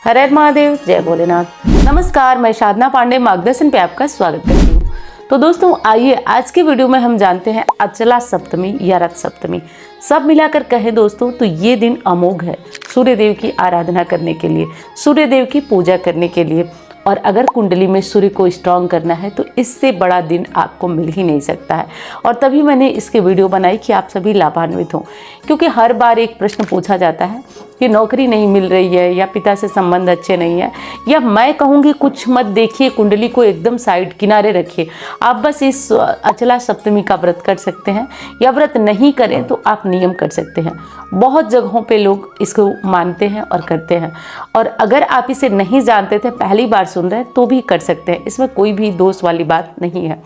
हर हर महादेव, जय भोलेनाथ। नमस्कार, मैं साधना पांडे मार्गदर्शन पे आपका स्वागत करती हूँ। तो दोस्तों आइए आज के वीडियो में हम जानते हैं अचला सप्तमी या रथ सप्तमी। सब मिलाकर कहें दोस्तों तो ये दिन अमोघ है सूर्य देव की आराधना करने के लिए, सूर्य देव की पूजा करने के लिए। और अगर कुंडली में सूर्य को स्ट्रांग करना है तो इससे बड़ा दिन आपको मिल ही नहीं सकता है। और तभी मैंने इसके वीडियो बनाई कि आप सभी लाभान्वित हों, क्योंकि हर बार एक प्रश्न पूछा जाता है कि नौकरी नहीं मिल रही है या पिता से संबंध अच्छे नहीं है, या मैं कहूँगी कुछ मत देखिए, कुंडली को एकदम साइड किनारे रखिए। आप बस इस अचला सप्तमी का व्रत कर सकते हैं, या व्रत नहीं करें तो आप नियम कर सकते हैं। बहुत जगहों पे लोग इसको मानते हैं और करते हैं। और अगर आप इसे नहीं जानते थे, पहली बार सुन रहे हैं, तो भी कर सकते हैं। इसमें कोई भी दोष वाली बात नहीं है।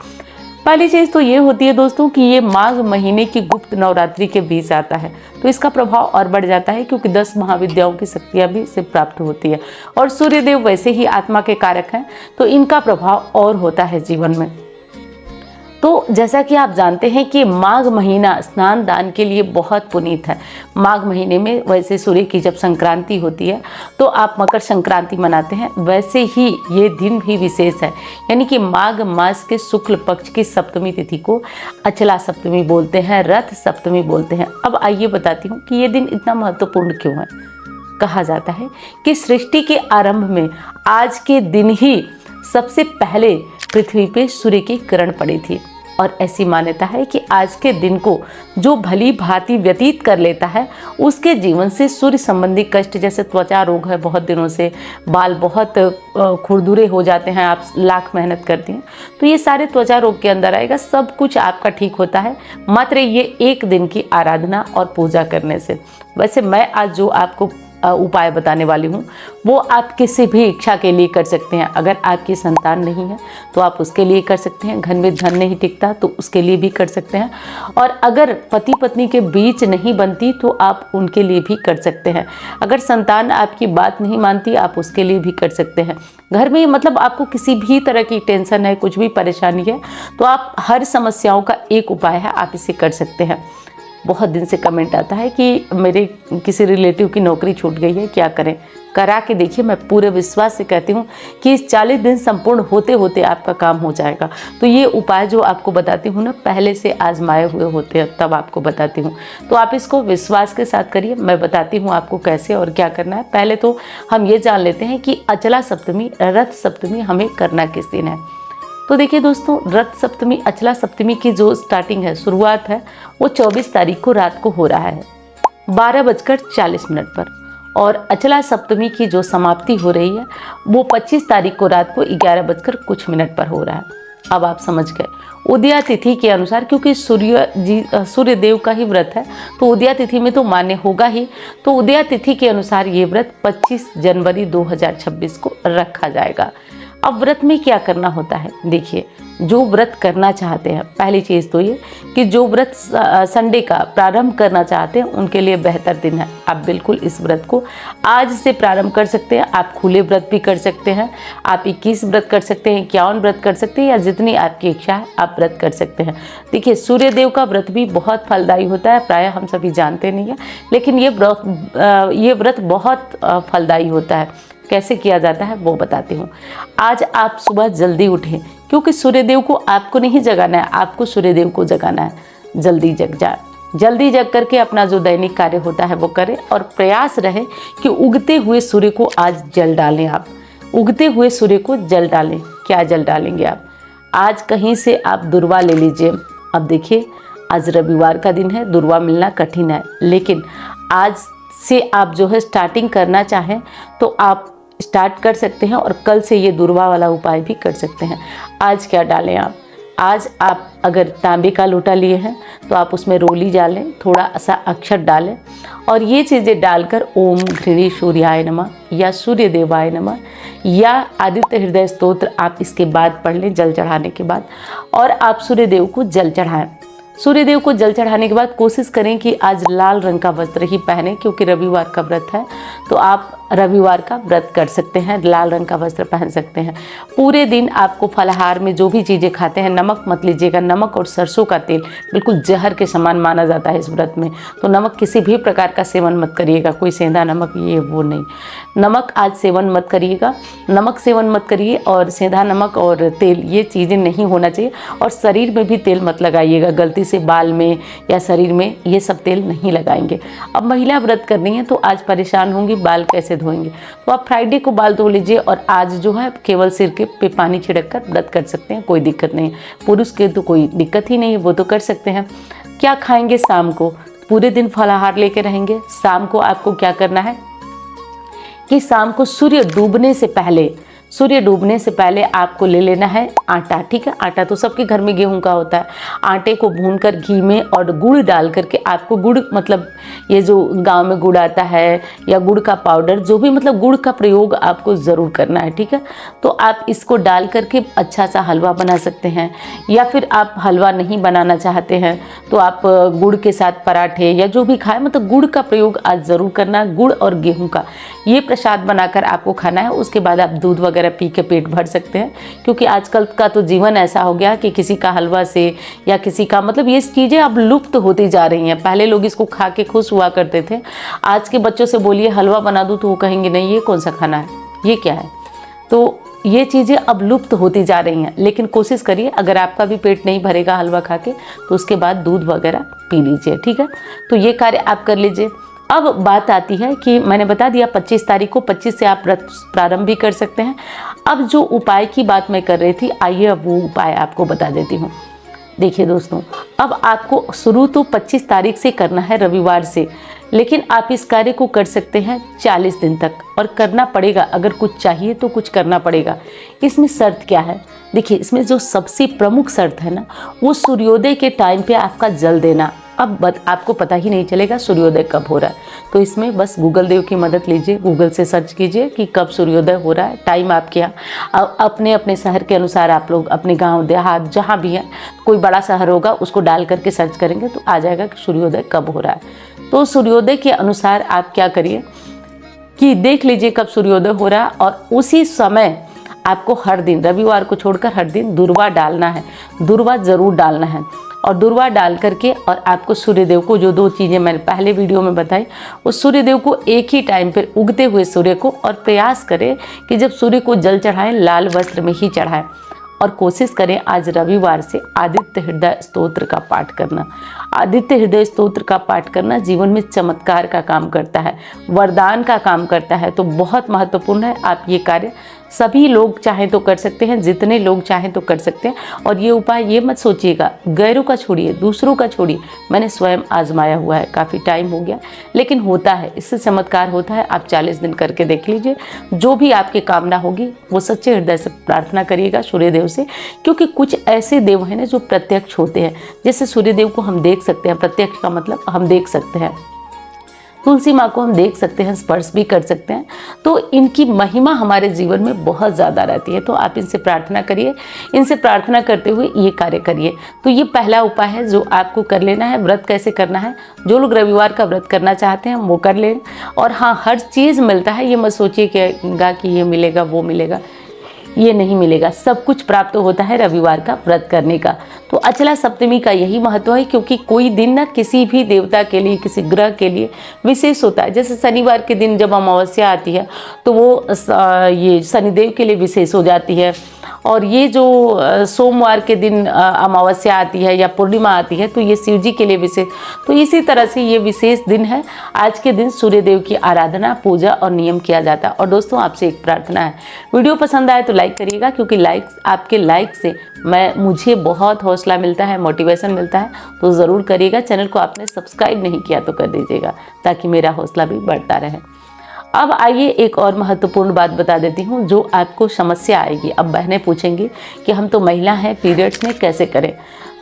पहली चीज़ तो ये होती है दोस्तों कि ये माघ महीने की गुप्त नवरात्रि के बीच आता है, तो इसका प्रभाव और बढ़ जाता है, क्योंकि 10 महाविद्याओं की शक्तियाँ भी इससे प्राप्त होती है। और सूर्यदेव वैसे ही आत्मा के कारक हैं, तो इनका प्रभाव और होता है जीवन में। तो जैसा कि आप जानते हैं कि माघ महीना स्नान दान के लिए बहुत पुनीत है। माघ महीने में वैसे सूर्य की जब संक्रांति होती है तो आप मकर संक्रांति मनाते हैं, वैसे ही ये दिन भी विशेष है। यानी कि माघ मास के शुक्ल पक्ष की सप्तमी तिथि को अचला सप्तमी बोलते हैं, रथ सप्तमी बोलते हैं। अब आइए बताती हूँ कि ये दिन इतना महत्वपूर्ण क्यों है। कहा जाता है कि सृष्टि के आरंभ में आज के दिन ही सबसे पहले पृथ्वी पे सूर्य की किरण पड़ी थी। और ऐसी मान्यता है कि आज के दिन को जो भली भांति व्यतीत कर लेता है, उसके जीवन से सूर्य संबंधी कष्ट, जैसे त्वचा रोग है बहुत दिनों से, बाल बहुत खुरदुरे हो जाते हैं, आप लाख मेहनत करती हैं तो ये सारे त्वचा रोग के अंदर आएगा। सब कुछ आपका ठीक होता है मात्र ये एक दिन की आराधना और पूजा करने से। वैसे मैं आज जो आपको उपाय बताने वाली हूँ वो आप किसी भी इच्छा के लिए कर सकते हैं। अगर आपकी संतान नहीं है तो आप उसके लिए कर सकते हैं, घर में धन नहीं टिकता तो उसके लिए भी कर सकते हैं, और अगर पति पत्नी के बीच नहीं बनती तो आप उनके लिए भी कर सकते हैं। अगर संतान आपकी बात नहीं मानती आप उसके लिए भी कर सकते हैं। घर में मतलब आपको किसी भी तरह की टेंशन है, कुछ भी परेशानी है, तो आप हर समस्याओं का एक उपाय है, आप इसे कर सकते हैं। बहुत दिन से कमेंट आता है कि मेरे किसी रिलेटिव की नौकरी छूट गई है, क्या करें। करा के देखिए, मैं पूरे विश्वास से कहती हूँ कि इस 40 दिन संपूर्ण होते होते आपका काम हो जाएगा। तो ये उपाय जो आपको बताती हूँ ना, पहले से आजमाए हुए होते हैं, तब आपको बताती हूँ। तो आप इसको विश्वास के साथ करिए। मैं बताती हूँ आपको कैसे और क्या करना है। पहले तो हम ये जान लेते हैं कि अचला सप्तमी, रथ सप्तमी हमें करना किस दिन है। तो देखिए दोस्तों, रथ सप्तमी, अचला सप्तमी की जो स्टार्टिंग है, शुरुआत है, वो 24 तारीख को रात को हो रहा है 12:40 पर। और अचला सप्तमी की जो समाप्ति हो रही है वो 25 तारीख को रात को 11:कुछ पर हो रहा है। अब आप समझ गए। उदया तिथि के अनुसार, क्योंकि सूर्य देव का ही व्रत है तो उदया तिथि में तो मान्य होगा ही, तो उदया तिथि के अनुसार ये व्रत 25 जनवरी 2026 को रखा जाएगा। अब व्रत में क्या करना होता है, देखिए, जो व्रत करना चाहते हैं, पहली चीज़ तो ये कि जो व्रत संडे का प्रारंभ करना चाहते हैं उनके लिए बेहतर दिन है। आप बिल्कुल इस व्रत को आज से प्रारंभ कर सकते हैं। आप खुले व्रत भी कर सकते हैं, आप 21 व्रत कर सकते हैं, 51 व्रत कर सकते हैं, या जितनी आपकी इच्छा है आप व्रत कर सकते हैं। देखिए, सूर्य देव का व्रत भी बहुत फलदायी होता है, प्रायः हम सभी जानते नहीं हैं, लेकिन ये व्रत बहुत फलदायी होता है। कैसे किया जाता है वो बताती हूँ। आज आप सुबह जल्दी उठें, क्योंकि सूर्यदेव को आपको नहीं जगाना है, आपको सूर्यदेव को जगाना है। जल्दी जग जाए, जल्दी जग करके अपना जो दैनिक कार्य होता है वो करें, और प्रयास रहे कि उगते हुए सूर्य को आज जल डालें। आप उगते हुए सूर्य को जल डालें। क्या जल डालेंगे आप? आज कहीं से आप दुर्वा ले लीजिए। अब देखिए, आज रविवार का दिन है, दुर्वा मिलना कठिन है, लेकिन आज से आप जो है स्टार्टिंग करना चाहें तो आप स्टार्ट कर सकते हैं, और कल से ये दुर्वा वाला उपाय भी कर सकते हैं। आज क्या डालें आप? आज आप अगर तांबे का लोटा लिए हैं तो आप उसमें रोली डालें, थोड़ा सा अक्षत डालें, और ये चीज़ें डालकर ओम घृणी सूर्याय नमः या सूर्य देवाय नमः या आदित्य हृदय स्तोत्र आप इसके बाद पढ़ लें जल चढ़ाने के बाद, और आप सूर्य देव को जल चढ़ाएं। सूर्यदेव को जल चढ़ाने के बाद कोशिश करें कि आज लाल रंग का वस्त्र ही पहने, क्योंकि रविवार का व्रत है। तो आप रविवार का व्रत कर सकते हैं, लाल रंग का वस्त्र पहन सकते हैं। पूरे दिन आपको फलाहार में जो भी चीज़ें खाते हैं नमक मत लीजिएगा। नमक और सरसों का तेल बिल्कुल जहर के समान माना जाता है इस व्रत में, तो नमक किसी भी प्रकार का सेवन मत करिएगा, कोई सेंधा नमक ये वो नहीं। नमक आज सेवन मत करिएगा, नमक सेवन मत करिए, और सेंधा नमक और तेल ये चीज़ें नहीं होना चाहिए। और शरीर में भी तेल मत लगाइएगा गलती से, बाल में या शरीर में ये सब तेल नहीं लगाएंगे। अब महिला व्रत करनी है तो आज परेशान होंगी बाल कैसे धोएंगे, तो आप फ्राइडे को बाल धो लीजिए और आज जो है केवल सिर के पे पानी छिड़क कर व्रत कर सकते हैं, कोई दिक्कत नहीं। पुरुष के तो कोई दिक्कत ही नहीं है, वो तो कर सकते हैं। क्या खाएंगे शाम को, पूरे दिन फलाहार लेके रहेंगे। शाम को आपको क्या करना है कि शाम को सूर्य डूबने से पहले आपको ले लेना है आटा, ठीक है। आटा तो सबके घर में गेहूं का होता है। आटे को भूनकर घी में और गुड़ डाल करके, आपको गुड़ मतलब ये जो गांव में गुड़ आता है या गुड़ का पाउडर, जो भी मतलब गुड़ का प्रयोग आपको ज़रूर करना है, ठीक है। तो आप इसको डाल करके अच्छा सा हलवा बना सकते हैं, या फिर आप हलवा नहीं बनाना चाहते हैं तो आप गुड़ के साथ पराठे या जो भी खाएं, मतलब गुड़ का प्रयोग आज ज़रूर करना है। गुड़ और गेहूँ का ये प्रसाद बनाकर आपको खाना है। उसके बाद आप दूध वगैरह पी के पेट भर सकते हैं, क्योंकि आजकल का तो जीवन ऐसा हो गया कि किसी का हलवा से या किसी का मतलब ये चीज़ें अब लुप्त होती जा रही हैं। पहले लोग इसको खा के खुश हुआ करते थे। आज के बच्चों से बोलिए हलवा बना दूँ तो वो कहेंगे नहीं ये कौन सा खाना है, ये क्या है। तो ये चीज़ें अब लुप्त होती जा रही हैं। लेकिन कोशिश करिए, अगर आपका भी पेट नहीं भरेगा हलवा खा के तो उसके बाद दूध वगैरह पी लीजिए, ठीक है। तो ये कार्य आप कर लीजिए। अब बात आती है कि मैंने बता दिया 25 तारीख को, 25 से आप व्रत प्रारंभ भी कर सकते हैं। अब जो उपाय की बात मैं कर रही थी, आइए अब वो उपाय आपको बता देती हूँ। देखिए दोस्तों, अब आपको शुरू तो 25 तारीख से करना है, रविवार से, लेकिन आप इस कार्य को कर सकते हैं 40 दिन तक, और करना पड़ेगा। अगर कुछ चाहिए तो कुछ करना पड़ेगा। इसमें शर्त क्या है, देखिए इसमें जो सबसे प्रमुख शर्त है ना, वो सूर्योदय के टाइम पे आपका जल देना। अब आपको पता ही नहीं चलेगा सूर्योदय कब हो रहा है, तो इसमें बस गूगल देव की मदद लीजिए। गूगल से सर्च कीजिए कि कब सूर्योदय हो रहा है, टाइम आपके यहाँ अपने अपने शहर के अनुसार, आप लोग अपने गांव देहात जहाँ भी है, कोई बड़ा शहर होगा उसको डाल करके सर्च करेंगे तो आ जाएगा कि सूर्योदय कब हो रहा है। तो सूर्योदय के अनुसार आप क्या करिए कि देख लीजिए कब सूर्योदय हो रहा है, और उसी समय आपको हर दिन, रविवार को छोड़कर हर दिन दुर्वा डालना है। दुर्वा ज़रूर डालना है, और दुर्वा डाल करके और आपको सूर्यदेव को, जो 2 चीज़ें मैंने पहले वीडियो में बताई, उस सूर्यदेव को एक ही टाइम पर उगते हुए सूर्य को, और प्रयास करें कि जब सूर्य को जल चढ़ाएं लाल वस्त्र में ही चढ़ाएं। और कोशिश करें आज रविवार से आदित्य हृदय स्तोत्र का पाठ करना। आदित्य हृदय स्तोत्र का पाठ करना जीवन में चमत्कार का काम करता है, वरदान का काम करता है। तो बहुत महत्वपूर्ण है। आप ये कार्य सभी लोग चाहें तो कर सकते हैं, जितने लोग चाहें तो कर सकते हैं। और ये उपाय ये मत सोचिएगा गैरों का छोड़िए, दूसरों का छोड़िए, मैंने स्वयं आजमाया हुआ है, काफ़ी टाइम हो गया, लेकिन होता है, इससे चमत्कार होता है। आप 40 दिन करके देख लीजिए, जो भी आपकी कामना होगी वो सच्चे हृदय से प्रार्थना करिएगा सूर्यदेव से, क्योंकि कुछ ऐसे देव हैं ना जो प्रत्यक्ष होते हैं। जैसे सूर्यदेव को हम देख सकते हैं, प्रत्यक्ष का मतलब हम देख सकते हैं, तुलसी माँ को हम देख सकते हैं, स्पर्श भी कर सकते हैं। तो इनकी महिमा हमारे जीवन में बहुत ज़्यादा रहती है। तो आप इनसे प्रार्थना करिए, इनसे प्रार्थना करते हुए ये कार्य करिए। तो ये पहला उपाय है जो आपको कर लेना है। व्रत कैसे करना है, जो लोग रविवार का व्रत करना चाहते हैं वो कर लें। और हाँ, हर चीज़ मिलता है, ये मत सोचिएगा कि ये मिलेगा वो मिलेगा, ये नहीं मिलेगा। सब कुछ प्राप्त होता है रविवार का व्रत करने का। तो अचला सप्तमी का यही महत्व है, क्योंकि कोई दिन ना किसी भी देवता के लिए, किसी ग्रह के लिए विशेष होता है। जैसे शनिवार के दिन जब अमावस्या आती है तो वो ये शनिदेव के लिए विशेष हो जाती है, और ये जो सोमवार के दिन अमावस्या आती है या पूर्णिमा आती है तो ये शिव जी के लिए विशेष। तो इसी तरह से ये विशेष दिन है। आज के दिन सूर्यदेव की आराधना, पूजा और नियम किया जाता है। और दोस्तों आपसे एक प्रार्थना है, वीडियो पसंद आए तो लाइक करिएगा, क्योंकि आपके लाइक से मुझे बहुत हौसला मिलता है, मोटिवेशन मिलता है। तो ज़रूर करिएगा। चैनल को आपने सब्सक्राइब नहीं किया तो कर दीजिएगा, ताकि मेरा हौसला भी बढ़ता रहे। अब आइए एक और महत्वपूर्ण बात बता देती हूँ जो आपको समस्या आएगी। अब बहनें पूछेंगी कि हम तो महिला हैं, पीरियड्स में कैसे करें।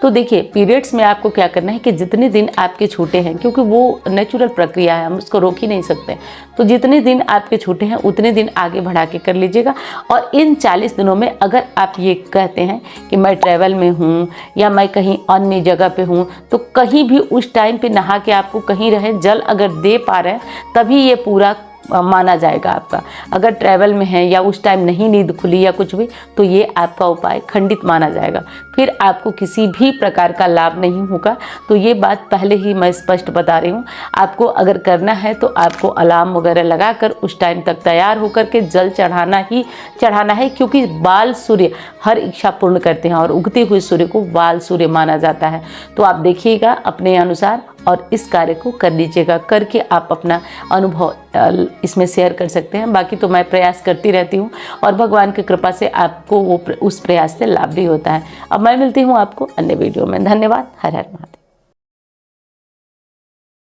तो देखिए, पीरियड्स में आपको क्या करना है कि जितने दिन आपके छूटे हैं, क्योंकि वो नेचुरल प्रक्रिया है, हम उसको रोक ही नहीं सकते, तो जितने दिन आपके छूटे हैं उतने दिन आगे बढ़ा के कर लीजिएगा। और इन 40 दिनों में अगर आप ये कहते हैं कि मैं ट्रैवल में हूँ या मैं कहीं अन्य जगह पे हूँ, तो कहीं भी उस टाइम पे नहा के आपको कहीं रहे, जल अगर दे पा रहे हैं तभी ये पूरा माना जाएगा आपका। अगर ट्रैवल में है या उस टाइम नहीं नींद खुली या कुछ भी, तो ये आपका उपाय खंडित माना जाएगा, फिर आपको किसी भी प्रकार का लाभ नहीं होगा। तो ये बात पहले ही मैं स्पष्ट बता रही हूँ। आपको अगर करना है तो आपको अलार्म वगैरह लगाकर उस टाइम तक तैयार होकर के जल चढ़ाना ही चढ़ाना है, क्योंकि बाल सूर्य हर इच्छा पूर्ण करते हैं और उगते हुए सूर्य को बाल सूर्य माना जाता है। तो आप देखिएगा अपने अनुसार और इस कार्य को कर लीजिएगा। करके आप अपना अनुभव इसमें शेयर कर सकते हैं। बाकी तो मैं प्रयास करती रहती हूँ और भगवान की कृपा से आपको वो उस प्रयास से लाभ भी होता है। अब मैं मिलती हूँ आपको अन्य वीडियो में। धन्यवाद। हर हर महादेव।